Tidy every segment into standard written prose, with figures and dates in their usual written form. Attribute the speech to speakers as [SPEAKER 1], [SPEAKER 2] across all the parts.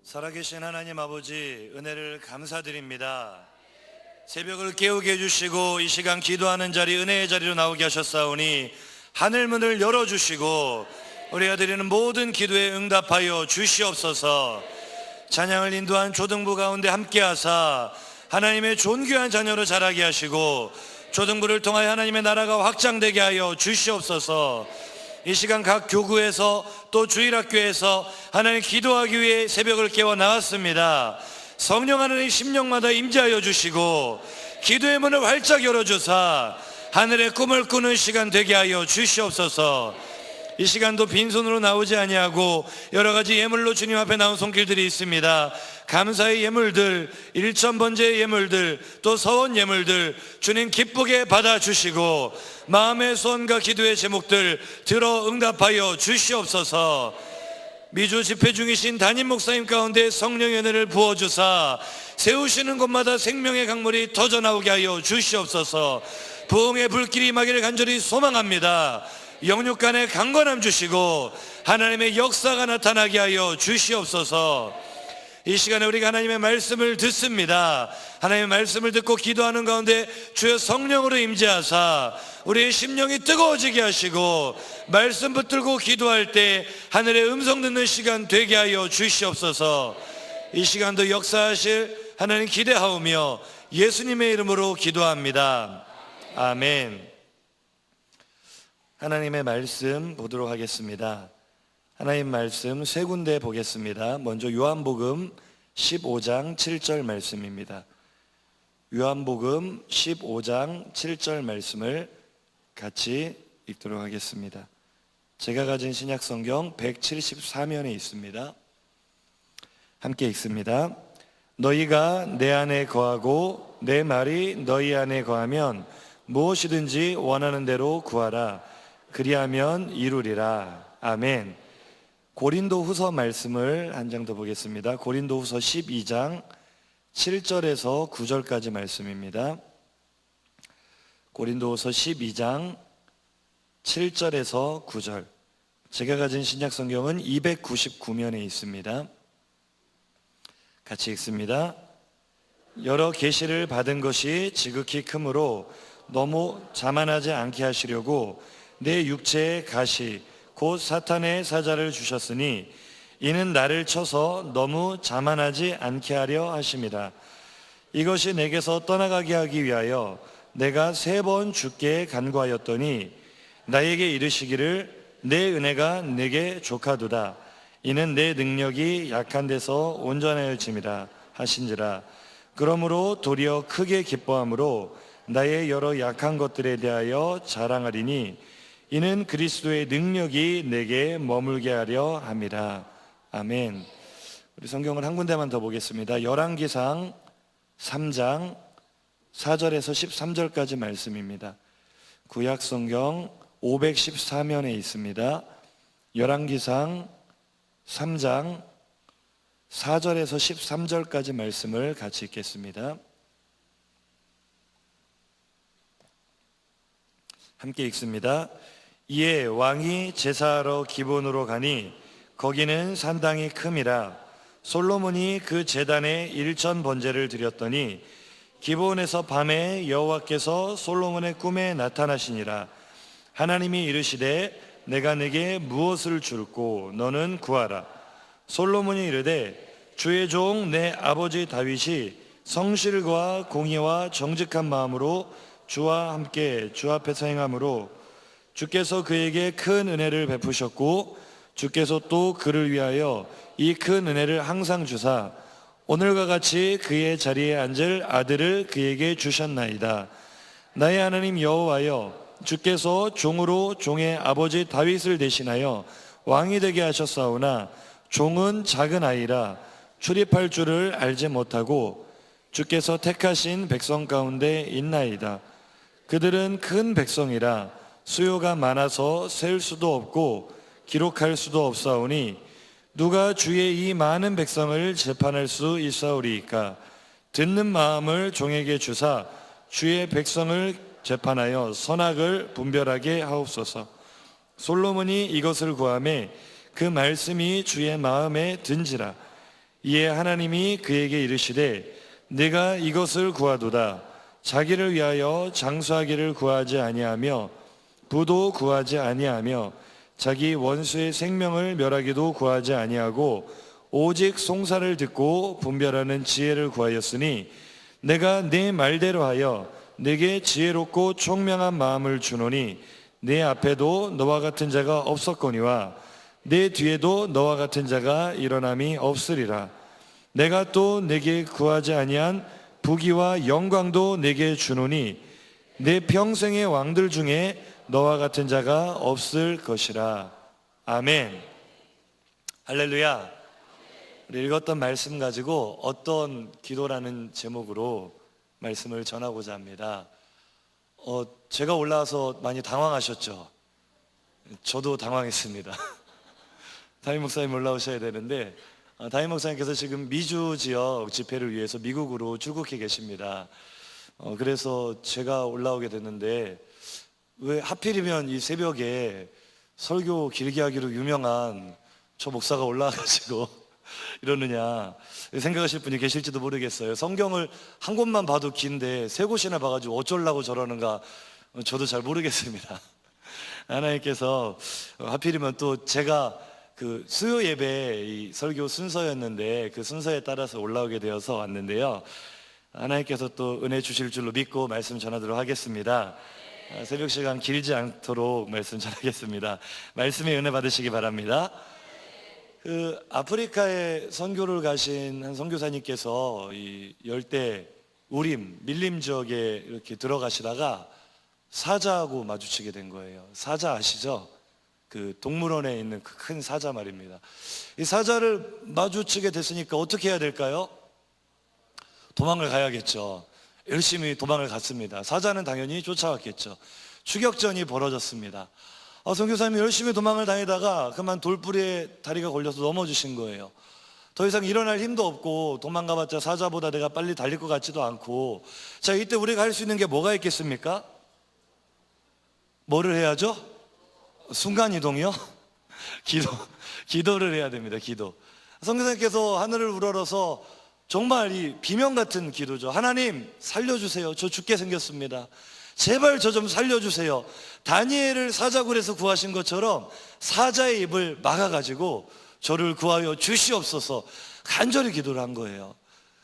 [SPEAKER 1] 살아계신 하나님 아버지, 은혜를 감사드립니다. 새벽을 깨우게 해주시고 이 시간 기도하는 자리, 은혜의 자리로 나오게 하셨사오니 하늘문을 열어주시고 우리가 드리는 모든 기도에 응답하여 주시옵소서. 찬양을 인도한 초등부 가운데 함께하사 하나님의 존귀한 자녀로 자라게 하시고 초등부를 통하여 하나님의 나라가 확장되게 하여 주시옵소서. 이 시간 각 교구에서 또 주일학교에서 하나님 기도하기 위해 새벽을 깨워 나왔습니다. 성령 하나님 심령마다 임재하여 주시고 기도의 문을 활짝 열어주사 하늘의 꿈을 꾸는 시간 되게 하여 주시옵소서. 이 시간도 빈손으로 나오지 아니하고 여러 가지 예물로 주님 앞에 나온 손길들이 있습니다. 감사의 예물들, 일천번제의 예물들, 또 서원 예물들 주님 기쁘게 받아주시고 마음의 소원과 기도의 제목들 들어 응답하여 주시옵소서. 미주 집회 중이신 담임 목사님 가운데 성령의 은혜를 부어주사 세우시는 곳마다 생명의 강물이 터져 나오게 하여 주시옵소서. 부흥의 불길이 임하기를 간절히 소망합니다. 영육 간의 강건함 주시고 하나님의 역사가 나타나게 하여 주시옵소서. 이 시간에 우리가 하나님의 말씀을 듣습니다. 하나님의 말씀을 듣고 기도하는 가운데 주의 성령으로 임재하사 우리의 심령이 뜨거워지게 하시고 말씀 붙들고 기도할 때 하늘의 음성 듣는 시간 되게 하여 주시옵소서. 이 시간도 역사하실 하나님 기대하오며 예수님의 이름으로 기도합니다. 아멘. 하나님의 말씀 보도록 하겠습니다. 하나님 말씀 세 군데 보겠습니다. 먼저 요한복음 15장 7절 말씀입니다. 요한복음 15장 7절 말씀을 같이 읽도록 하겠습니다. 제가 가진 신약성경 174면에 있습니다. 함께 읽습니다. 너희가 내 안에 거하고 내 말이 너희 안에 거하면 무엇이든지 원하는 대로 구하라. 그리하면 이루리라. 아멘. 고린도 후서 말씀을 한 장 더 보겠습니다. 고린도 후서 12장 7절에서 9절까지 말씀입니다. 고린도 후서 12장 7절에서 9절. 제가 가진 신약 성경은 299면에 있습니다. 같이 읽습니다. 여러 계시를 받은 것이 지극히 크므로 너무 자만하지 않게 하시려고 내 육체의 가시 곧 사탄의 사자를 주셨으니 이는 나를 쳐서 너무 자만하지 않게 하려 하심이라. 이것이 내게서 떠나가게 하기 위하여 내가 3번 주께 간구하였더니 나에게 이르시기를 내 은혜가 내게 족하도다. 이는 내 능력이 약한 데서 온전하여짐이라 하신지라. 그러므로 도리어 크게 기뻐함으로 나의 여러 약한 것들에 대하여 자랑하리니 이는 그리스도의 능력이 내게 머물게 하려 함이라. 아멘. 우리 성경을 한 군데만 더 보겠습니다. 열왕기상 3장 4절에서 13절까지 말씀입니다. 구약성경 514면에 있습니다. 열왕기상 3장 4절에서 13절까지 말씀을 같이 읽겠습니다. 함께 읽습니다. 이에 왕이 제사하러 기본으로 가니 거기는 산당이 큼이라. 솔로몬이 그 제단에 일천 번제를 드렸더니 기본에서 밤에 여호와께서 솔로몬의 꿈에 나타나시니라. 하나님이 이르시되 내가 네게 무엇을 줄고 너는 구하라. 솔로몬이 이르되 주의 종 내 아버지 다윗이 성실과 공의와 정직한 마음으로 주와 함께 주 앞에서 행함으로 주께서 그에게 큰 은혜를 베푸셨고 주께서 또 그를 위하여 이 큰 은혜를 항상 주사 오늘과 같이 그의 자리에 앉을 아들을 그에게 주셨나이다. 나의 하나님 여호와여, 주께서 종으로 종의 아버지 다윗을 대신하여 왕이 되게 하셨사오나 종은 작은 아이라 출입할 줄을 알지 못하고 주께서 택하신 백성 가운데 있나이다. 그들은 큰 백성이라 수요가 많아서 셀 수도 없고 기록할 수도 없사오니 누가 주의 이 많은 백성을 재판할 수 있사오리이까. 듣는 마음을 종에게 주사 주의 백성을 재판하여 선악을 분별하게 하옵소서. 솔로몬이 이것을 구하매 그 말씀이 주의 마음에 든지라. 이에 하나님이 그에게 이르시되 내가 이것을 구하도다. 자기를 위하여 장수하기를 구하지 아니하며 부도 구하지 아니하며 자기 원수의 생명을 멸하기도 구하지 아니하고 오직 송사를 듣고 분별하는 지혜를 구하였으니 내가 네 말대로 하여 내게 지혜롭고 총명한 마음을 주노니 내 앞에도 너와 같은 자가 없었거니와 내 뒤에도 너와 같은 자가 일어남이 없으리라. 내가 또 내게 구하지 아니한 부귀와 영광도 내게 주노니 내 평생의 왕들 중에 너와 같은 자가 없을 것이라. 아멘. 할렐루야. 우리 읽었던 말씀 가지고 어떤 기도라는 제목으로 말씀을 전하고자 합니다. 제가 올라와서 많이 당황하셨죠? 저도 당황했습니다. 담임 목사님 올라오셔야 되는데 담임 목사님께서 지금 미주 지역 집회를 위해서 미국으로 출국해 계십니다. 그래서 제가 올라오게 됐는데 왜 하필이면 이 새벽에 설교 길게 하기로 유명한 저 목사가 올라와가지고 이러느냐 생각하실 분이 계실지도 모르겠어요. 성경을 한 곳만 봐도 긴데 세 곳이나 봐가지고 어쩌려고 저러는가 저도 잘 모르겠습니다. 하나님께서 하필이면 또 제가 그 수요 예배 이 설교 순서였는데 그 순서에 따라서 올라오게 되어서 왔는데요. 하나님께서 또 은혜 주실 줄로 믿고 말씀 전하도록 하겠습니다. 새벽 시간 길지 않도록 말씀 전하겠습니다. 말씀의 은혜 받으시기 바랍니다. 그 아프리카에 선교를 가신 한 선교사님께서 이 열대 우림 밀림 지역에 이렇게 들어가시다가 사자하고 마주치게 된 거예요. 사자 아시죠? 그 동물원에 있는 그 큰 사자 말입니다. 이 사자를 마주치게 됐으니까 어떻게 해야 될까요? 도망을 가야겠죠. 열심히 도망을 갔습니다. 사자는 당연히 쫓아왔겠죠. 추격전이 벌어졌습니다. 선교사님이 열심히 도망을 다니다가 그만 돌뿌리에 다리가 걸려서 넘어지신 거예요. 더 이상 일어날 힘도 없고 도망가봤자 사자보다 내가 빨리 달릴 것 같지도 않고, 자, 이때 우리가 할 수 있는 게 뭐가 있겠습니까? 뭐를 해야죠? 순간이동이요? 기도를 해야 됩니다. 기도. 선교사님께서 하늘을 우러러서 정말 이 비명 같은 기도죠. 하나님 살려주세요. 저 죽게 생겼습니다. 제발 저 좀 살려주세요. 다니엘을 사자굴에서 구하신 것처럼 사자의 입을 막아가지고 저를 구하여 주시옵소서 간절히 기도를 한 거예요.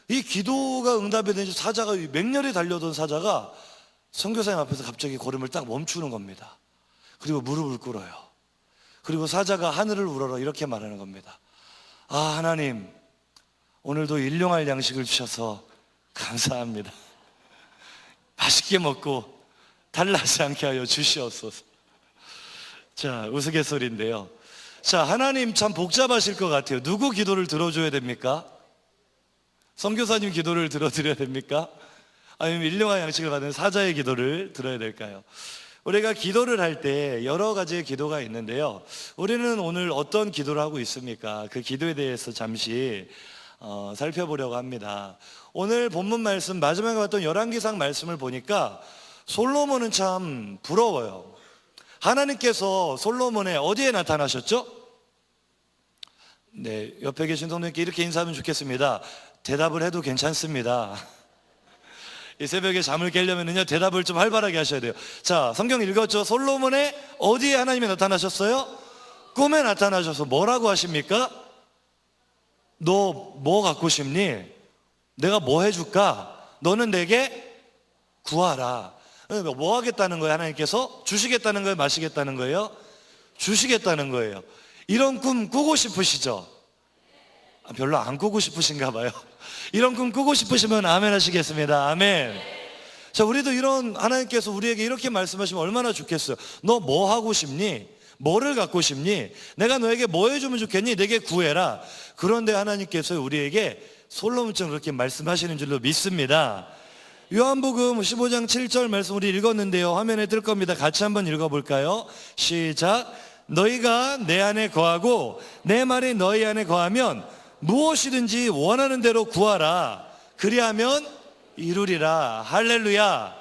[SPEAKER 1] 이 기도가 응답이 되니 사자가 맹렬히 달려던 사자가 선교사님 앞에서 갑자기 걸음을 딱 멈추는 겁니다. 그리고 무릎을 꿇어요. 그리고 사자가 하늘을 우러러 이렇게 말하는 겁니다. 아, 하나님 오늘도 일용할 양식을 주셔서 감사합니다. 맛있게 먹고 달라지 않게 하여 주시옵소서. 자, 우스갯소리인데요. 자, 하나님 참 복잡하실 것 같아요. 누구 기도를 들어줘야 됩니까? 선교사님 기도를 들어드려야 됩니까? 아니면 일용할 양식을 받은 사자의 기도를 들어야 될까요? 우리가 기도를 할 때 여러 가지의 기도가 있는데요. 우리는 오늘 어떤 기도를 하고 있습니까? 그 기도에 대해서 잠시 살펴보려고 합니다. 오늘 본문 말씀 마지막에 봤던 열왕기상 말씀을 보니까 솔로몬은 참 부러워요. 하나님께서 솔로몬의 어디에 나타나셨죠? 네, 옆에 계신 성도님께 이렇게 인사하면 좋겠습니다. 대답을 해도 괜찮습니다. 이 새벽에 잠을 깨려면요 대답을 좀 활발하게 하셔야 돼요. 자, 성경 읽었죠? 솔로몬의 어디에 하나님이 나타나셨어요? 꿈에 나타나셔서 뭐라고 하십니까? 너 뭐 갖고 싶니? 내가 뭐 해줄까? 너는 내게 구하라. 뭐 하겠다는 거예요? 하나님께서 주시겠다는 거예요? 마시겠다는 거예요? 주시겠다는 거예요. 이런 꿈 꾸고 싶으시죠? 별로 안 꾸고 싶으신가 봐요. 이런 꿈 꾸고 싶으시면 아멘 하시겠습니다. 아멘. 자, 우리도 이런 하나님께서 우리에게 이렇게 말씀하시면 얼마나 좋겠어요. 너 뭐 하고 싶니? 뭐를 갖고 싶니? 내가 너에게 뭐 해주면 좋겠니? 내게 구해라. 그런데 하나님께서 우리에게 솔로몬처럼 그렇게 말씀하시는 줄로 믿습니다. 요한복음 15장 7절 말씀 우리 읽었는데요. 화면에 뜰 겁니다. 같이 한번 읽어볼까요? 시작. 너희가 내 안에 거하고 내 말이 너희 안에 거하면 무엇이든지 원하는 대로 구하라. 그리하면 이루리라. 할렐루야.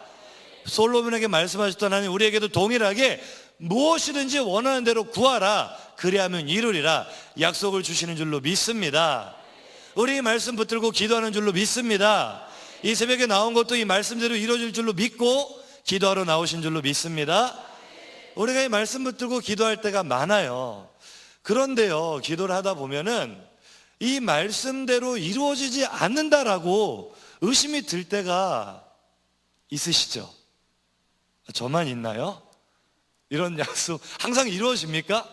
[SPEAKER 1] 솔로몬에게 말씀하셨던 하나님 우리에게도 동일하게 무엇이든지 원하는 대로 구하라. 그리하면 이루리라. 약속을 주시는 줄로 믿습니다. 우리 이 말씀 붙들고 기도하는 줄로 믿습니다. 이 새벽에 나온 것도 이 말씀대로 이루어질 줄로 믿고 기도하러 나오신 줄로 믿습니다. 우리가 이 말씀 붙들고 기도할 때가 많아요. 그런데요, 기도를 하다 보면은 이 말씀대로 이루어지지 않는다라고 의심이 들 때가 있으시죠? 저만 있나요? 이런 약속 항상 이루어집니까?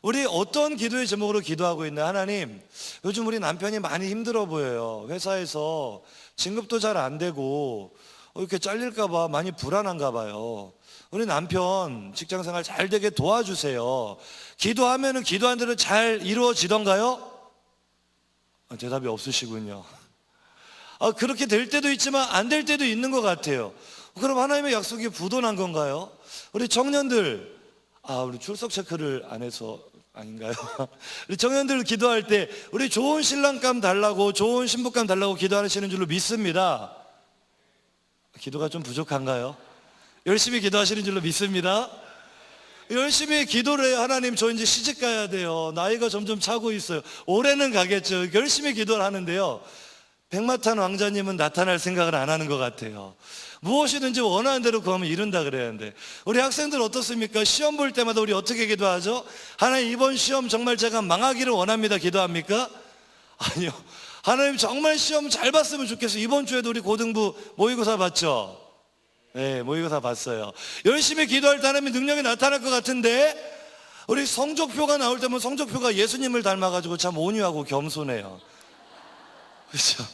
[SPEAKER 1] 우리 어떤 기도의 제목으로 기도하고 있나요? 하나님, 요즘 우리 남편이 많이 힘들어 보여요. 회사에서 진급도 잘 안 되고 이렇게 잘릴까 봐 많이 불안한가 봐요. 우리 남편 직장생활 잘 되게 도와주세요. 기도하면은 기도한 대로 잘 이루어지던가요? 대답이 없으시군요. 그렇게 될 때도 있지만 안 될 때도 있는 것 같아요. 그럼 하나님의 약속이 부도난 건가요? 우리 청년들, 우리 출석 체크를 안 해서 아닌가요? 우리 청년들 기도할 때 우리 좋은 신랑감 달라고, 좋은 신부감 달라고 기도하시는 줄로 믿습니다. 기도가 좀 부족한가요? 열심히 기도하시는 줄로 믿습니다. 열심히 기도를 해요. 하나님, 저 이제 시집 가야 돼요. 나이가 점점 차고 있어요. 올해는 가겠죠. 열심히 기도를 하는데요, 백마탄 왕자님은 나타날 생각을 안 하는 것 같아요. 무엇이든지 원하는 대로 구하면 이룬다 그랬는데, 우리 학생들 어떻습니까? 시험 볼 때마다 우리 어떻게 기도하죠? 하나님, 이번 시험 정말 제가 망하기를 원합니다. 기도합니까? 아니요. 하나님, 정말 시험 잘 봤으면 좋겠어요. 이번 주에도 우리 고등부 모의고사 봤죠? 네, 모의고사 봤어요. 열심히 기도할 때 하나님의 능력이 나타날 것 같은데, 우리 성적표가 나올 때면 성적표가 예수님을 닮아가지고 참 온유하고 겸손해요. 그렇죠?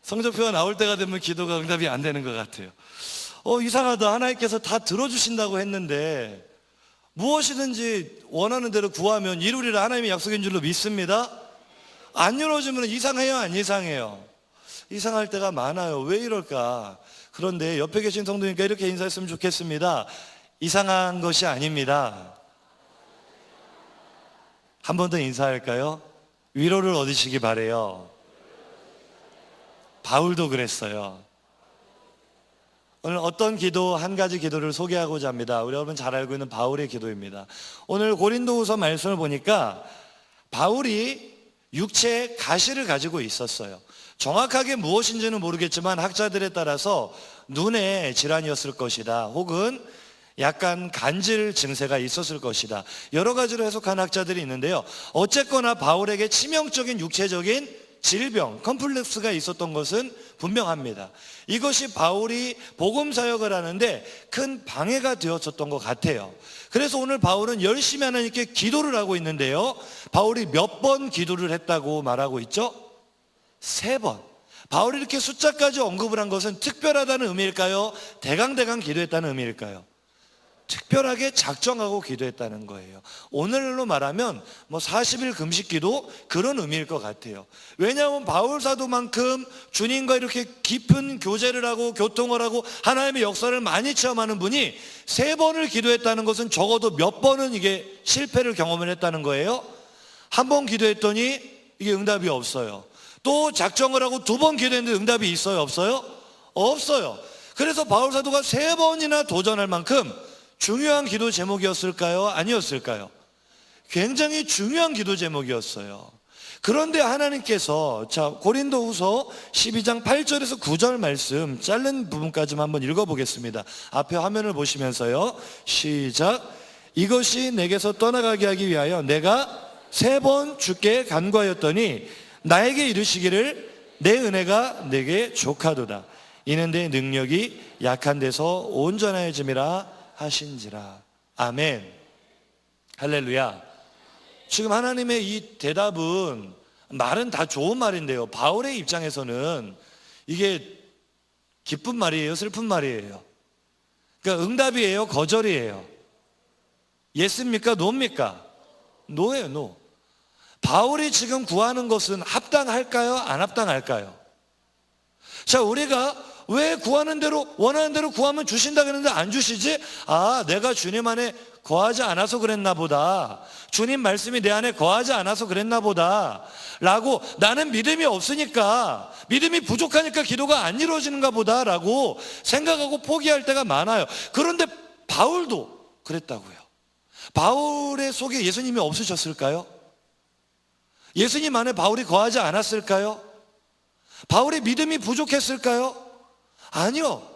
[SPEAKER 1] 성적표가 나올 때가 되면 기도가 응답이 안 되는 것 같아요. 이상하다. 하나님께서 다 들어주신다고 했는데 무엇이든지 원하는 대로 구하면 이루리라 하나님의 약속인 줄로 믿습니다. 안 이루어지면 이상해요, 안 이상해요? 이상할 때가 많아요. 왜 이럴까? 그런데 옆에 계신 성도님께 이렇게 인사했으면 좋겠습니다. 이상한 것이 아닙니다. 한 번 더 인사할까요? 위로를 얻으시기 바래요. 바울도 그랬어요. 오늘 어떤 기도, 한 가지 기도를 소개하고자 합니다. 우리 여러분 잘 알고 있는 바울의 기도입니다. 오늘 고린도후서 말씀을 보니까 바울이 육체에 가시를 가지고 있었어요. 정확하게 무엇인지는 모르겠지만 학자들에 따라서 눈의 질환이었을 것이다, 혹은 약간 간질 증세가 있었을 것이다, 여러 가지로 해석한 학자들이 있는데요, 어쨌거나 바울에게 치명적인 육체적인 질병, 컴플렉스가 있었던 것은 분명합니다. 이것이 바울이 복음 사역을 하는데 큰 방해가 되었었던 것 같아요. 그래서 오늘 바울은 열심히 하나님께 기도를 하고 있는데요, 바울이 몇 번 기도를 했다고 말하고 있죠? 3번. 바울이 이렇게 숫자까지 언급을 한 것은 특별하다는 의미일까요? 대강대강 기도했다는 의미일까요? 특별하게 작정하고 기도했다는 거예요. 오늘로 말하면 40일 금식 기도, 그런 의미일 것 같아요. 왜냐하면 바울 사도만큼 주님과 이렇게 깊은 교제를 하고 교통을 하고 하나님의 역사를 많이 체험하는 분이 3번을 기도했다는 것은 적어도 몇 번은 이게 실패를 경험을 했다는 거예요. 한 번 기도했더니 이게 응답이 없어요. 또 작정을 하고 2번 기도했는데 응답이 있어요, 없어요? 없어요. 그래서 바울 사도가 3번이나 도전할 만큼 중요한 기도 제목이었을까요? 아니었을까요? 굉장히 중요한 기도 제목이었어요. 그런데 하나님께서, 고린도후서 12장 8절에서 9절 말씀 자른 부분까지만 한번 읽어보겠습니다. 앞에 화면을 보시면서요, 시작. 이것이 내게서 떠나가게 하기 위하여 내가 3번 주께 간구하였더니 나에게 이르시기를 내 은혜가 내게 족하도다. 이는 내 능력이 약한 데서 온전해짐이라 하신지라. 아멘. 할렐루야. 지금 하나님의 이 대답은, 말은 다 좋은 말인데요, 바울의 입장에서는 이게 기쁜 말이에요, 슬픈 말이에요? 그러니까 응답이에요, 거절이에요? 예스입니까, 노입니까? 노예요, 노. 바울이 지금 구하는 것은 합당할까요, 안 합당할까요? 자, 우리가 왜 구하는 대로, 원하는 대로 구하면 주신다 그랬는데 안 주시지? 내가 주님 안에 거하지 않아서 그랬나 보다, 주님 말씀이 내 안에 거하지 않아서 그랬나 보다 라고, 나는 믿음이 없으니까, 믿음이 부족하니까 기도가 안 이루어지는가 보다 라고 생각하고 포기할 때가 많아요. 그런데 바울도 그랬다고요. 바울의 속에 예수님이 없으셨을까요? 예수님 안에 바울이 거하지 않았을까요? 바울의 믿음이 부족했을까요? 아니요.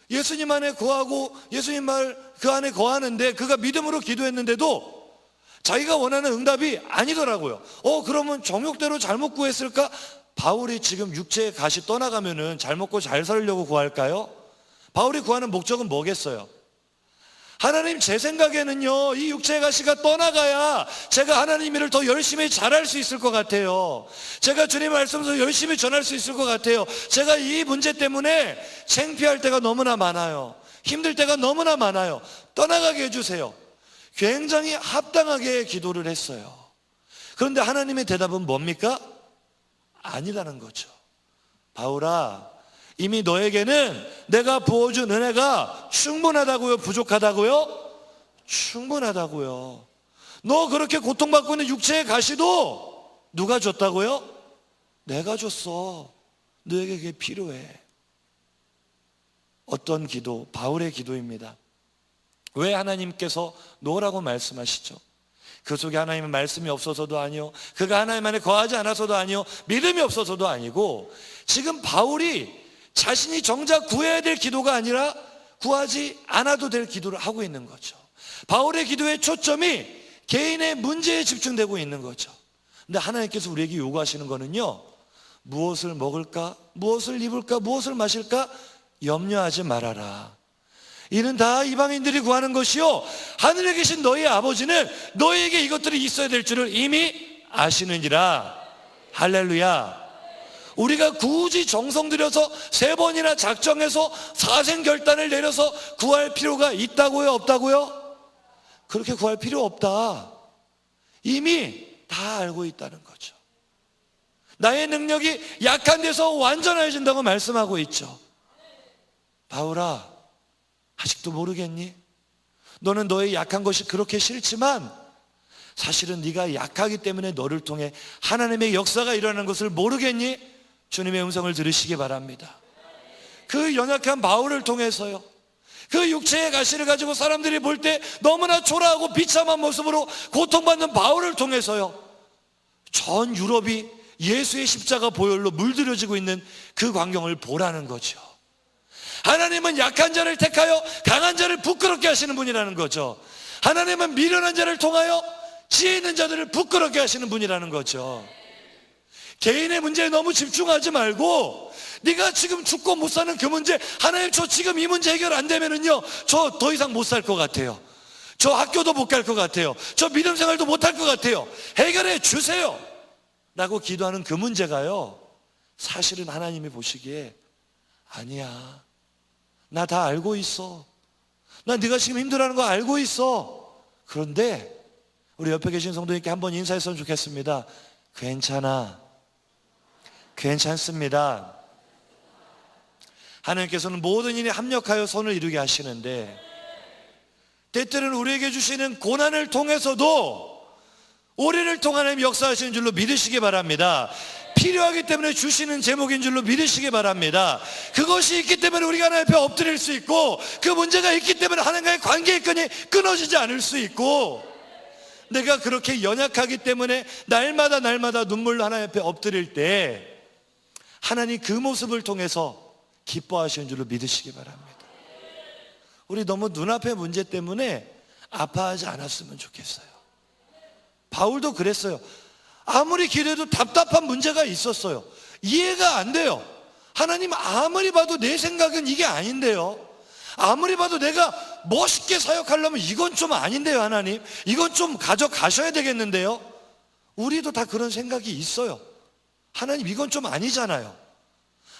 [SPEAKER 1] 예수님 안에 거하고 예수님 말 그 안에 거하는데 그가 믿음으로 기도했는데도 자기가 원하는 응답이 아니더라고요. 그러면 정욕대로 잘못 구했을까? 바울이 지금 육체의 가시 떠나가면은 잘 먹고 잘 살려고 구할까요? 바울이 구하는 목적은 뭐겠어요? 하나님, 제 생각에는요, 이 육체의 가시가 떠나가야 제가 하나님 일을 더 열심히 잘할 수 있을 것 같아요. 제가 주님의 말씀을 열심히 전할 수 있을 것 같아요. 제가 이 문제 때문에 창피할 때가 너무나 많아요. 힘들 때가 너무나 많아요. 떠나가게 해주세요. 굉장히 합당하게 기도를 했어요. 그런데 하나님의 대답은 뭡니까? 아니라는 거죠. 바울아, 이미 너에게는 내가 부어준 은혜가 충분하다고요? 부족하다고요? 충분하다고요. 너 그렇게 고통받고 있는 육체의 가시도 누가 줬다고요? 내가 줬어. 너에게 그게 필요해. 어떤 기도? 바울의 기도입니다. 왜 하나님께서 놓으라고 말씀하시죠? 그 속에 하나님의 말씀이 없어서도 아니요, 그가 하나님 안에 거하지 않아서도 아니요, 믿음이 없어서도 아니고, 지금 바울이 자신이 정작 구해야 될 기도가 아니라 구하지 않아도 될 기도를 하고 있는 거죠. 바울의 기도의 초점이 개인의 문제에 집중되고 있는 거죠. 근데 하나님께서 우리에게 요구하시는 거는요, 무엇을 먹을까, 무엇을 입을까, 무엇을 마실까 염려하지 말아라. 이는 다 이방인들이 구하는 것이요, 하늘에 계신 너희 아버지는 너희에게 이것들이 있어야 될 줄을 이미 아시느니라. 할렐루야. 우리가 굳이 정성 들여서 3번이나 작정해서 사생결단을 내려서 구할 필요가 있다고요, 없다고요? 그렇게 구할 필요 없다. 이미 다 알고 있다는 거죠. 나의 능력이 약한 데서 완전해진다고 말씀하고 있죠. 바울아, 아직도 모르겠니? 너는 너의 약한 것이 그렇게 싫지만 사실은 네가 약하기 때문에 너를 통해 하나님의 역사가 일어나는 것을 모르겠니? 주님의 음성을 들으시기 바랍니다. 그 연약한 바울을 통해서요, 그 육체의 가시를 가지고 사람들이 볼 때 너무나 초라하고 비참한 모습으로 고통받는 바울을 통해서요, 전 유럽이 예수의 십자가 보혈로 물들여지고 있는 그 광경을 보라는 거죠. 하나님은 약한 자를 택하여 강한 자를 부끄럽게 하시는 분이라는 거죠. 하나님은 미련한 자를 통하여 지혜 있는 자들을 부끄럽게 하시는 분이라는 거죠. 개인의 문제에 너무 집중하지 말고, 네가 지금 죽고 못 사는 그 문제, 하나님 저 지금 이 문제 해결 안 되면은요, 저 더 이상 못 살 것 같아요. 저 학교도 못 갈 것 같아요. 저 믿음 생활도 못 할 것 같아요. 해결해 주세요 라고 기도하는 그 문제가요, 사실은 하나님이 보시기에 아니야, 나 다 알고 있어. 나 네가 지금 힘들어하는 거 알고 있어. 그런데 우리 옆에 계신 성도님께 한번 인사했으면 좋겠습니다. 괜찮아, 괜찮습니다. 하나님께서는 모든 일에 합력하여 선을 이루게 하시는데, 때때로는 우리에게 주시는 고난을 통해서도 우리를 통해 하나님 역사하시는 줄로 믿으시기 바랍니다. 필요하기 때문에 주시는 제목인 줄로 믿으시기 바랍니다. 그것이 있기 때문에 우리가 하나님 앞에 엎드릴 수 있고, 그 문제가 있기 때문에 하나님과의 관계의 끈이 끊어지지 않을 수 있고, 내가 그렇게 연약하기 때문에 날마다 눈물로 하나님 앞에 엎드릴 때 하나님 그 모습을 통해서 기뻐하시는 줄로 믿으시기 바랍니다. 우리 너무 눈앞의 문제 때문에 아파하지 않았으면 좋겠어요. 바울도 그랬어요. 아무리 기도해도 답답한 문제가 있었어요. 이해가 안 돼요. 하나님, 아무리 봐도 내 생각은 이게 아닌데요. 아무리 봐도 내가 멋있게 사역하려면 이건 좀 아닌데요. 하나님, 이건 좀 가져가셔야 되겠는데요. 우리도 다 그런 생각이 있어요. 하나님, 이건 좀 아니잖아요.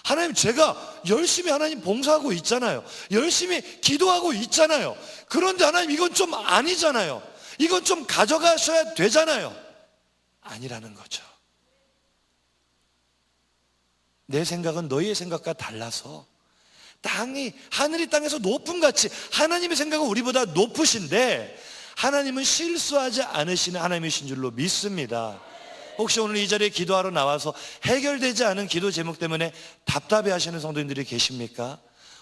[SPEAKER 1] 하나님, 제가 열심히 하나님 봉사하고 있잖아요. 열심히 기도하고 있잖아요. 그런데 하나님, 이건 좀 아니잖아요. 이건 좀 가져가셔야 되잖아요. 아니라는 거죠. 내 생각은 너희의 생각과 달라서 하늘이 땅에서 높은 같이 하나님의 생각은 우리보다 높으신데, 하나님은 실수하지 않으시는 하나님이신 줄로 믿습니다. 혹시 오늘 이 자리에 기도하러 나와서 해결되지 않은 기도 제목 때문에 답답해 하시는 성도님들이 계십니까?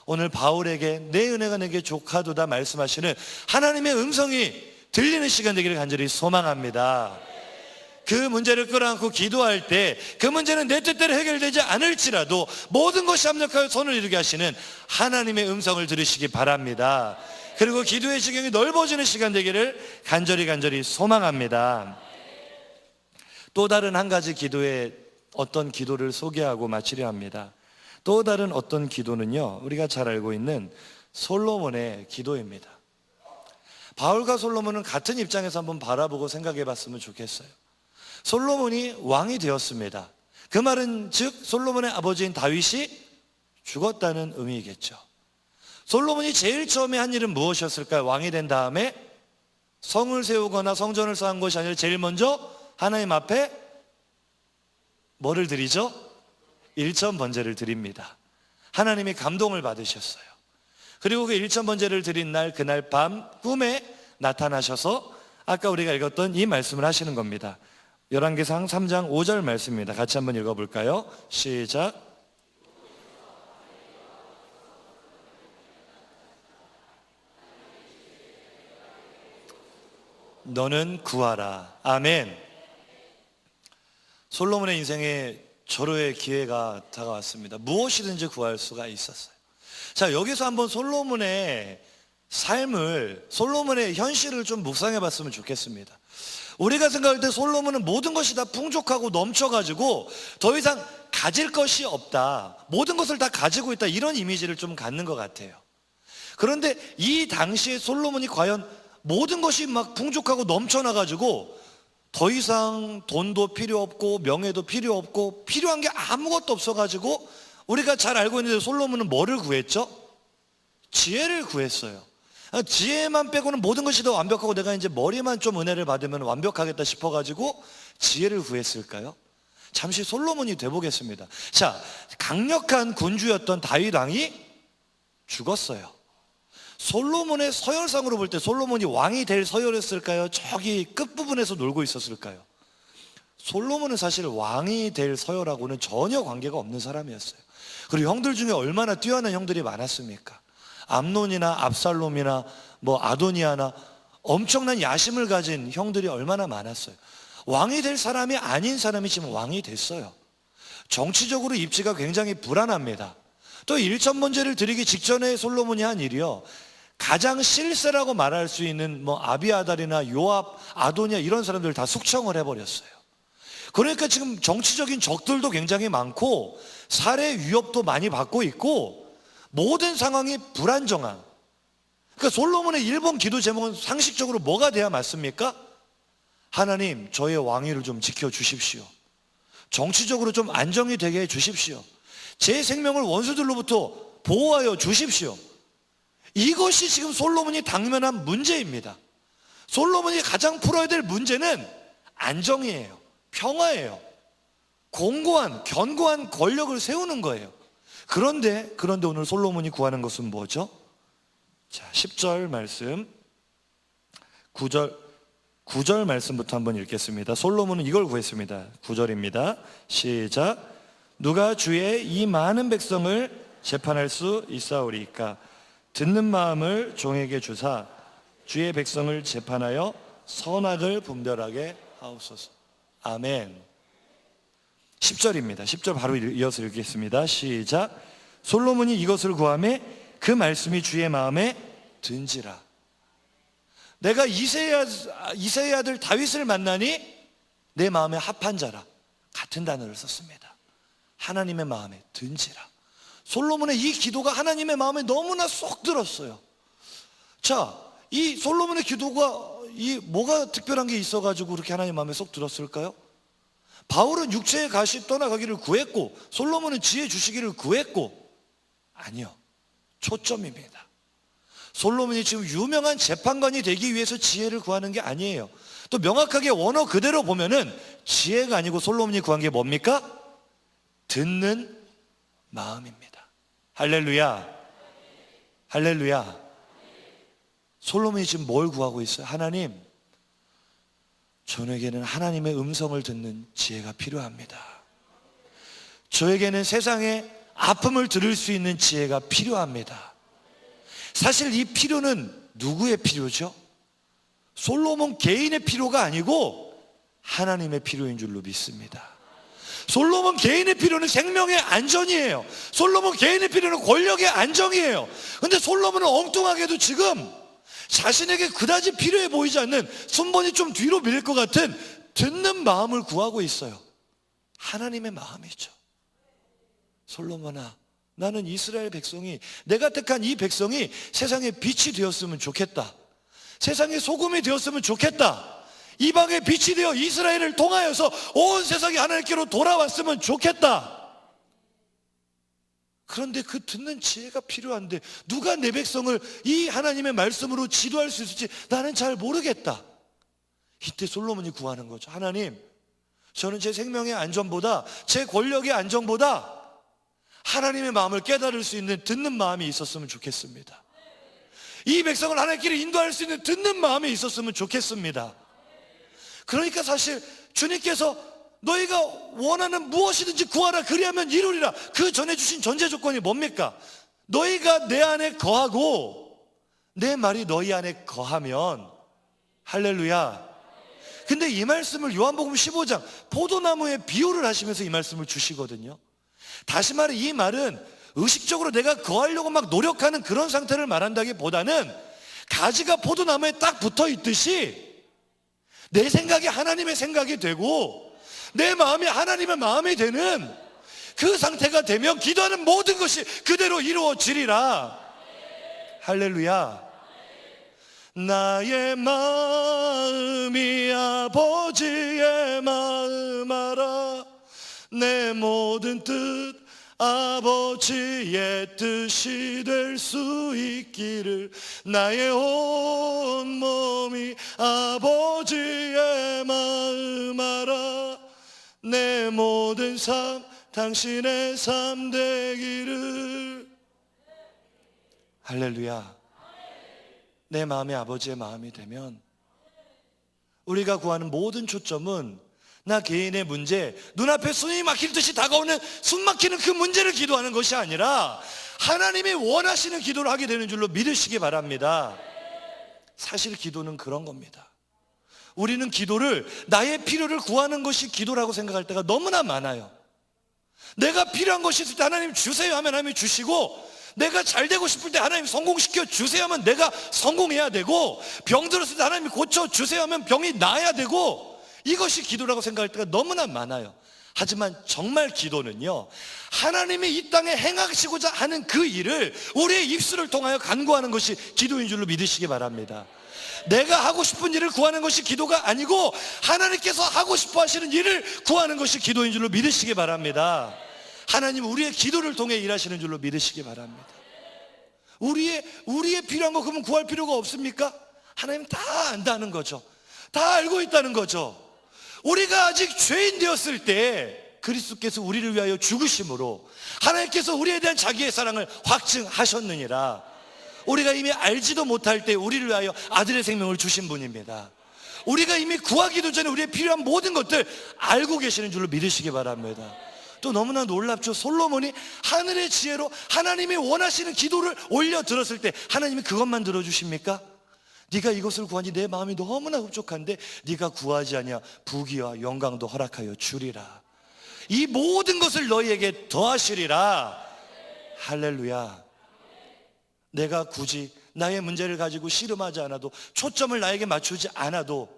[SPEAKER 1] 오늘 바울에게 내 은혜가 내게 족하도다 말씀하시는 하나님의 음성이 들리는 시간 되기를 간절히 소망합니다. 그 문제를 끌어안고 기도할 때 그 문제는 내 뜻대로 해결되지 않을지라도 모든 것이 합력하여 선을 이루게 하시는 하나님의 음성을 들으시기 바랍니다. 그리고 기도의 지경이 넓어지는 시간 되기를 간절히 소망합니다. 또 다른 한 가지 기도의 어떤 기도를 소개하고 마치려 합니다. 또 다른 어떤 기도는요, 우리가 잘 알고 있는 솔로몬의 기도입니다. 바울과 솔로몬은 같은 입장에서 한번 바라보고 생각해 봤으면 좋겠어요. 솔로몬이 왕이 되었습니다. 그 말은 즉 솔로몬의 아버지인 다윗이 죽었다는 의미겠죠. 솔로몬이 제일 처음에 한 일은 무엇이었을까요? 왕이 된 다음에 성을 세우거나 성전을 쌓은 것이 아니라 제일 먼저 하나님 앞에 뭐를 드리죠? 일천 번제를 드립니다. 하나님이 감동을 받으셨어요. 그리고 그 일천 번제를 드린 날, 그날 밤 꿈에 나타나셔서 아까 우리가 읽었던 이 말씀을 하시는 겁니다. 열왕기상 3장 5절 말씀입니다. 같이 한번 읽어볼까요? 시작. 너는 구하라. 아멘. 솔로몬의 인생에 절호의 기회가 다가왔습니다. 무엇이든지 구할 수가 있었어요. 자, 여기서 한번 솔로몬의 삶을, 솔로몬의 현실을 좀 묵상해 봤으면 좋겠습니다. 우리가 생각할 때 솔로몬은 모든 것이 다 풍족하고 넘쳐가지고 더 이상 가질 것이 없다, 모든 것을 다 가지고 있다, 이런 이미지를 좀 갖는 것 같아요. 그런데 이 당시에 솔로몬이 과연 모든 것이 막 풍족하고 넘쳐나가지고 더 이상 돈도 필요 없고 명예도 필요 없고 필요한 게 아무것도 없어가지고 우리가 잘 알고 있는데 솔로몬은 뭐를 구했죠? 지혜를 구했어요. 지혜만 빼고는 모든 것이 더 완벽하고 내가 이제 머리만 좀 은혜를 받으면 완벽하겠다 싶어가지고 지혜를 구했을까요? 잠시 솔로몬이 돼보겠습니다. 자, 강력한 군주였던 다윗 왕이 죽었어요. 솔로몬의 서열상으로 볼 때 솔로몬이 왕이 될 서열이었을까요? 저기 끝부분에서 놀고 있었을까요? 솔로몬은 사실 왕이 될 서열하고는 전혀 관계가 없는 사람이었어요. 그리고 형들 중에 얼마나 뛰어난 형들이 많았습니까? 암논이나 압살롬이나 뭐 아도니아나 엄청난 야심을 가진 형들이 얼마나 많았어요. 왕이 될 사람이 아닌 사람이 지금 왕이 됐어요. 정치적으로 입지가 굉장히 불안합니다. 또 일천번제를 드리기 직전에 솔로몬이 한 일이요, 가장 실세라고 말할 수 있는 뭐 아비아달이나 요압, 아도니아 이런 사람들 다 숙청을 해버렸어요. 그러니까 지금 정치적인 적들도 굉장히 많고 살해 위협도 많이 받고 있고 모든 상황이 불안정한, 그러니까 솔로몬의 1번 기도 제목은 상식적으로 뭐가 돼야 맞습니까? 하나님, 저의 왕위를 좀 지켜주십시오. 정치적으로 좀 안정이 되게 해주십시오. 제 생명을 원수들로부터 보호하여 주십시오. 이것이 지금 솔로몬이 당면한 문제입니다. 솔로몬이 가장 풀어야 될 문제는 안정이에요. 평화예요. 공고한, 견고한 권력을 세우는 거예요. 그런데 오늘 솔로몬이 구하는 것은 뭐죠? 자, 10절 말씀, 9절 말씀부터 한번 읽겠습니다. 솔로몬은 이걸 구했습니다. 9절입니다. 시작. 누가 주의 이 많은 백성을 재판할 수 있사오리까? 듣는 마음을 종에게 주사 주의 백성을 재판하여 선악을 분별하게 하옵소서. 아멘. 10절입니다. 10절 바로 이어서 읽겠습니다. 시작. 솔로몬이 이것을 구하매 그 말씀이 주의 마음에 든지라. 내가 이새의 아들 다윗을 만나니 내 마음에 합한 자라. 같은 단어를 썼습니다. 하나님의 마음에 든지라. 솔로몬의 이 기도가 하나님의 마음에 너무나 쏙 들었어요. 자, 이 솔로몬의 기도가 뭐가 특별한 게 있어가지고 그렇게 하나님 마음에 쏙 들었을까요? 바울은 육체의 가시 떠나가기를 구했고 솔로몬은 지혜 주시기를 구했고, 아니요, 초점입니다. 솔로몬이 지금 유명한 재판관이 되기 위해서 지혜를 구하는 게 아니에요. 또 명확하게 원어 그대로 보면은 지혜가 아니고 솔로몬이 구한 게 뭡니까? 듣는 마음입니다. 할렐루야, 할렐루야. 솔로몬이 지금 뭘 구하고 있어요? 하나님, 저에게는 하나님의 음성을 듣는 지혜가 필요합니다. 저에게는 세상의 아픔을 들을 수 있는 지혜가 필요합니다. 사실 이 필요는 누구의 필요죠? 솔로몬 개인의 필요가 아니고 하나님의 필요인 줄로 믿습니다. 솔로몬 개인의 필요는 생명의 안전이에요. 솔로몬 개인의 필요는 권력의 안정이에요. 근데 솔로몬은 엉뚱하게도 지금 자신에게 그다지 필요해 보이지 않는, 손번이 좀 뒤로 밀릴 것 같은 듣는 마음을 구하고 있어요. 하나님의 마음이죠. 솔로몬아, 나는 이스라엘 백성이, 내가 택한 이 백성이 세상의 빛이 되었으면 좋겠다. 세상의 소금이 되었으면 좋겠다. 이방의 빛이 되어 이스라엘을 통하여서 온 세상이 하나님께로 돌아왔으면 좋겠다. 그런데 그 듣는 지혜가 필요한데 누가 내 백성을 이 하나님의 말씀으로 지도할 수 있을지 나는 잘 모르겠다. 이때 솔로몬이 구하는 거죠. 하나님, 저는 제 생명의 안전보다, 제 권력의 안정보다 하나님의 마음을 깨달을 수 있는 듣는 마음이 있었으면 좋겠습니다. 이 백성을 하나님께로 인도할 수 있는 듣는 마음이 있었으면 좋겠습니다. 그러니까 사실 주님께서 너희가 원하는 무엇이든지 구하라, 그리하면 이루리라, 그 전에 주신 전제 조건이 뭡니까? 너희가 내 안에 거하고 내 말이 너희 안에 거하면. 할렐루야. 근데 이 말씀을 요한복음 15장 포도나무의 비유를 하시면서 이 말씀을 주시거든요. 다시 말해 이 말은 의식적으로 내가 거하려고 막 노력하는 그런 상태를 말한다기보다는 가지가 포도나무에 딱 붙어 있듯이 내 생각이 하나님의 생각이 되고 내 마음이 하나님의 마음이 되는 그 상태가 되면 기도하는 모든 것이 그대로 이루어지리라. 할렐루야. 나의 마음이 아버지의 마음 알아. 내 모든 뜻 아버지의 뜻이 될 수 있기를. 나의 온 몸이 아버지의 마음 알아. 내 모든 삶 당신의 삶 되기를. 할렐루야. 내 마음이 아버지의 마음이 되면 우리가 구하는 모든 초점은 나 개인의 문제, 눈앞에 숨이 막힐 듯이 다가오는 숨 막히는 그 문제를 기도하는 것이 아니라 하나님이 원하시는 기도를 하게 되는 줄로 믿으시기 바랍니다. 사실 기도는 그런 겁니다. 우리는 기도를 나의 필요를 구하는 것이 기도라고 생각할 때가 너무나 많아요. 내가 필요한 것이 있을 때 하나님 주세요 하면 하나님이 주시고, 내가 잘 되고 싶을 때 하나님 성공시켜 주세요 하면 내가 성공해야 되고, 병 들었을 때 하나님이 고쳐 주세요 하면 병이 나아야 되고, 이것이 기도라고 생각할 때가 너무나 많아요. 하지만 정말 기도는요, 하나님이 이 땅에 행하시고자 하는 그 일을 우리의 입술을 통하여 간구하는 것이 기도인 줄로 믿으시기 바랍니다. 내가 하고 싶은 일을 구하는 것이 기도가 아니고 하나님께서 하고 싶어 하시는 일을 구하는 것이 기도인 줄로 믿으시기 바랍니다. 하나님 우리의 기도를 통해 일하시는 줄로 믿으시기 바랍니다. 우리의 필요한 거 그러면 구할 필요가 없습니까? 하나님 다 안다는 거죠. 다 알고 있다는 거죠. 우리가 아직 죄인 되었을 때 그리스도께서 우리를 위하여 죽으심으로 하나님께서 우리에 대한 자기의 사랑을 확증하셨느니라. 우리가 이미 알지도 못할 때 우리를 위하여 아들의 생명을 주신 분입니다. 우리가 이미 구하기도 전에 우리의 필요한 모든 것들 알고 계시는 줄로 믿으시기 바랍니다. 또 너무나 놀랍죠. 솔로몬이 하늘의 지혜로 하나님이 원하시는 기도를 올려 들었을 때 하나님이 그것만 들어주십니까? 네가 이것을 구하니 내 마음이 너무나 흡족한데 네가 구하지 아니하 부귀와 영광도 허락하여 주리라. 이 모든 것을 너희에게 더하시리라. 할렐루야. 내가 굳이 나의 문제를 가지고 씨름하지 않아도, 초점을 나에게 맞추지 않아도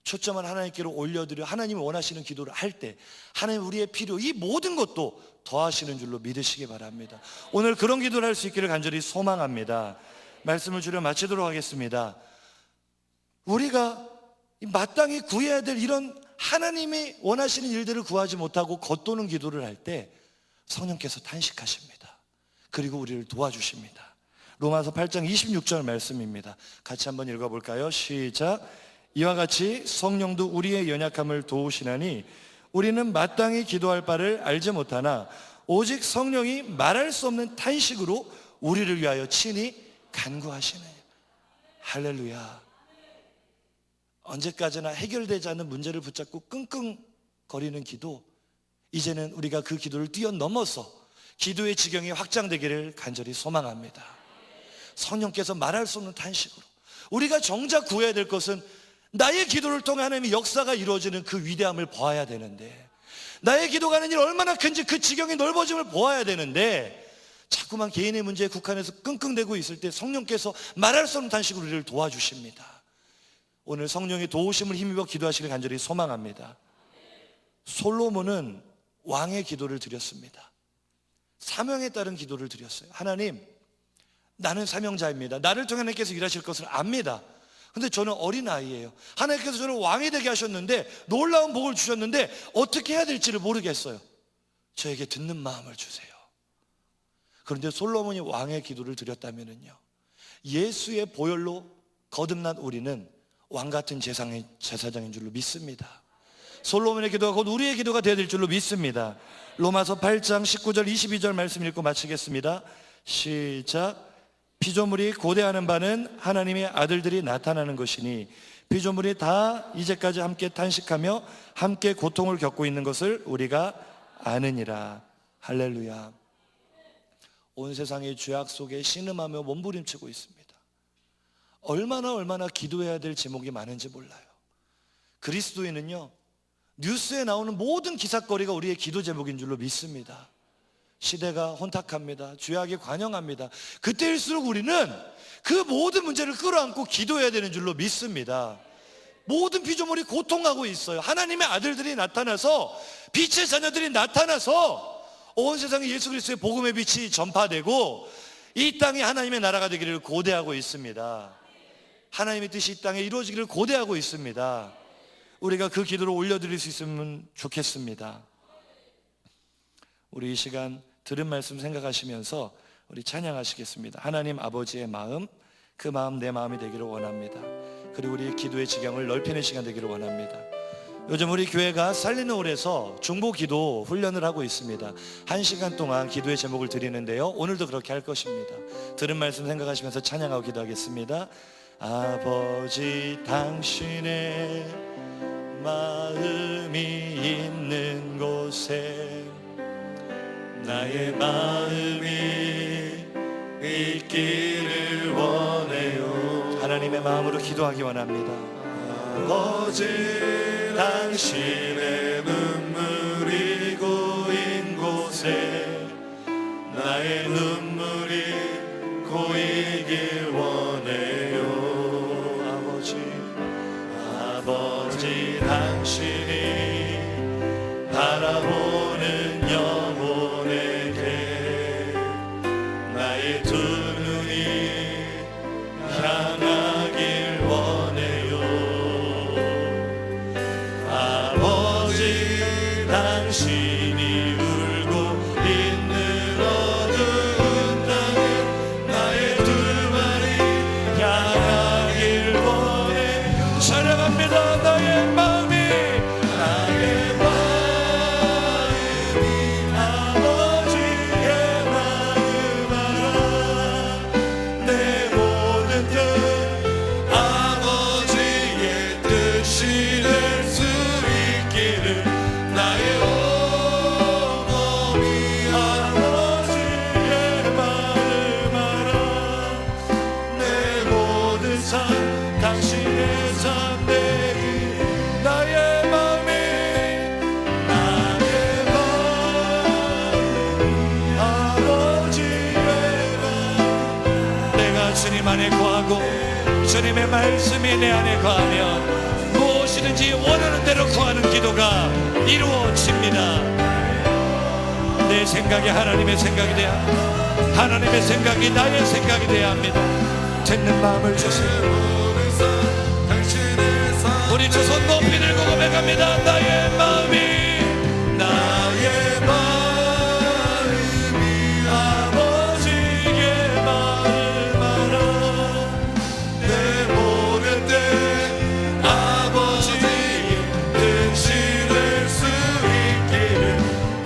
[SPEAKER 1] 초점을 하나님께로 올려드려 하나님이 원하시는 기도를 할 때 하나님 우리의 필요, 이 모든 것도 더하시는 줄로 믿으시기 바랍니다. 오늘 그런 기도를 할 수 있기를 간절히 소망합니다. 말씀을 줄여 마치도록 하겠습니다. 우리가 마땅히 구해야 될 이런 하나님이 원하시는 일들을 구하지 못하고 겉도는 기도를 할 때 성령께서 탄식하십니다. 그리고 우리를 도와주십니다. 로마서 8장 26절 말씀입니다. 같이 한번 읽어볼까요? 시작. 이와 같이 성령도 우리의 연약함을 도우시나니 우리는 마땅히 기도할 바를 알지 못하나 오직 성령이 말할 수 없는 탄식으로 우리를 위하여 친히 간구하시느냐. 할렐루야. 언제까지나 해결되지 않는 문제를 붙잡고 끙끙거리는 기도, 이제는 우리가 그 기도를 뛰어넘어서 기도의 지경이 확장되기를 간절히 소망합니다. 성령께서 말할 수 없는 탄식으로, 우리가 정작 구해야 될 것은 나의 기도를 통해 하나님의 역사가 이루어지는 그 위대함을 보아야 되는데, 나의 기도가 하는 일 얼마나 큰지 그 지경이 넓어짐을 보아야 되는데, 자꾸만 개인의 문제에 국한해서 끙끙대고 있을 때 성령께서 말할 수 없는 탄식으로 우리를 도와주십니다. 오늘 성령의 도우심을 힘입어 기도하시길 간절히 소망합니다. 솔로몬은 왕의 기도를 드렸습니다. 사명에 따른 기도를 드렸어요. 하나님, 나는 사명자입니다. 나를 통해 하나님께서 일하실 것을 압니다. 근데 저는 어린아이예요. 하나님께서 저를 왕이 되게 하셨는데, 놀라운 복을 주셨는데 어떻게 해야 될지를 모르겠어요. 저에게 듣는 마음을 주세요. 그런데 솔로몬이 왕의 기도를 드렸다면요, 예수의 보혈로 거듭난 우리는 왕같은 제사장인 줄로 믿습니다. 솔로몬의 기도가 곧 우리의 기도가 되어야 될 줄로 믿습니다. 로마서 8장 19절 22절 말씀 읽고 마치겠습니다. 시작. 피조물이 고대하는 바는 하나님의 아들들이 나타나는 것이니 피조물이 다 이제까지 함께 탄식하며 함께 고통을 겪고 있는 것을 우리가 아느니라. 할렐루야. 온 세상의 죄악 속에 신음하며 몸부림치고 있습니다. 얼마나 기도해야 될 제목이 많은지 몰라요. 그리스도인은요, 뉴스에 나오는 모든 기사거리가 우리의 기도 제목인 줄로 믿습니다. 시대가 혼탁합니다. 죄악이 관영합니다. 그때일수록 우리는 그 모든 문제를 끌어안고 기도해야 되는 줄로 믿습니다. 모든 피조물이 고통하고 있어요. 하나님의 아들들이 나타나서, 빛의 자녀들이 나타나서 온 세상에 예수 그리스도의 복음의 빛이 전파되고 이 땅이 하나님의 나라가 되기를 고대하고 있습니다. 하나님의 뜻이 이 땅에 이루어지기를 고대하고 있습니다. 우리가 그 기도를 올려드릴 수 있으면 좋겠습니다. 우리 이 시간 들은 말씀 생각하시면서 우리 찬양하시겠습니다. 하나님 아버지의 마음, 그 마음 내 마음이 되기를 원합니다. 그리고 우리 기도의 지경을 넓히는 시간 되기를 원합니다. 요즘 우리 교회가 살리는 홀에서 중보기도 훈련을 하고 있습니다. 1시간 동안 기도의 제목을 드리는데요, 오늘도 그렇게 할 것입니다. 들은 말씀 생각하시면서 찬양하고 기도하겠습니다. 아버지, 당신의 마음이 있는 곳에 나의 마음이 있기를 원해요. 하나님의 마음으로 기도하기 원합니다. 아버지, 당신의 눈물이 고인 곳에 나의 눈물이 고이길 원해요. 아버지, 당신이 바라보는 영혼에게 나의 두 눈이 향하길 원해요. 아버지, 당신이 울고 있는 어두운 땅에 나의 두 발이 향하길 원해요. 사랑합니다. 나의 마음이 아버지의 마음 알아. 내 모든 뜻 아버지의 뜻이 될 수 있기를 나의 온몸이 아버지의 마음 알아. 내 모든 삶 당신의 삶 되기. 나의 마음이 아버지의 마음. 내가 주님 안에 거하고 주님의 말씀이 내 안에 거하면 무엇이든지 원하는 대로 구하는 기도가 이루어집니다. 내 생각이 하나님의 생각이 돼야 합니다. 하나님의 생각이 나의 생각이 돼야 합니다. 듣는 마음을 주세요. 우리 두 손 높이 들고 고백합니다. 나의 마음이 아버지의 마음 알아. 내 모든 뜻 아버지의 뜻이 될 수 있기를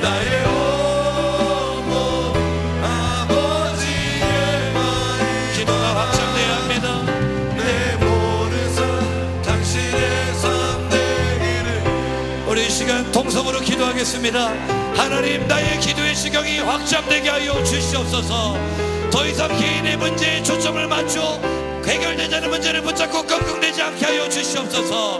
[SPEAKER 1] 나의 온몸 아버지의 마음. 기도가 확장돼야 합니다. 내 모든 삶 당신의 삶 되기를. 우리 이 시간 통성으로 기도하겠습니다. 하나님, 나의 기도의 시경이 확장되게 하여 주시옵소서. 더 이상 개인의 문제에 초점을 맞춰 해결되지 않은 문제를 붙잡고 끙끙대지 않게 하여 주시옵소서.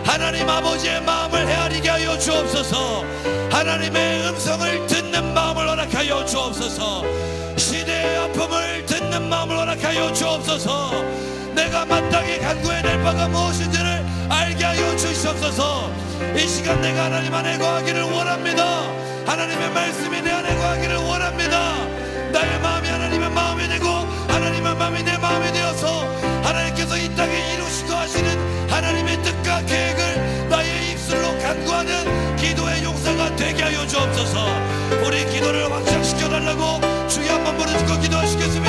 [SPEAKER 1] 하나님 아버지의 마음을 헤아리게 하여 주옵소서. 하나님의 음성을 듣는 마음을 허락하여 주옵소서. 시대의 아픔을 듣는 마음을 허락하여 주옵소서. 내가 마땅히 간구해야 될 바가 무엇인지를 알게 하여 주시옵소서. 이 시간 내가 하나님 안에 거하기를 원합니다. 하나님의 말씀이 내 안에 거하기를 원합니다. 나의 마음이 하나님의 마음이 되고 하나님의 마음이 내 마음이 되어서 하나님께서 이 땅에 이루시고 하시는 하나님의 뜻과 계획을 나의 입술로 간구하는 기도의 용사가 되게 하여 주옵소서. 우리 기도를 확장시켜 달라고 주여 한번 부르짖고 기도하시겠습니다.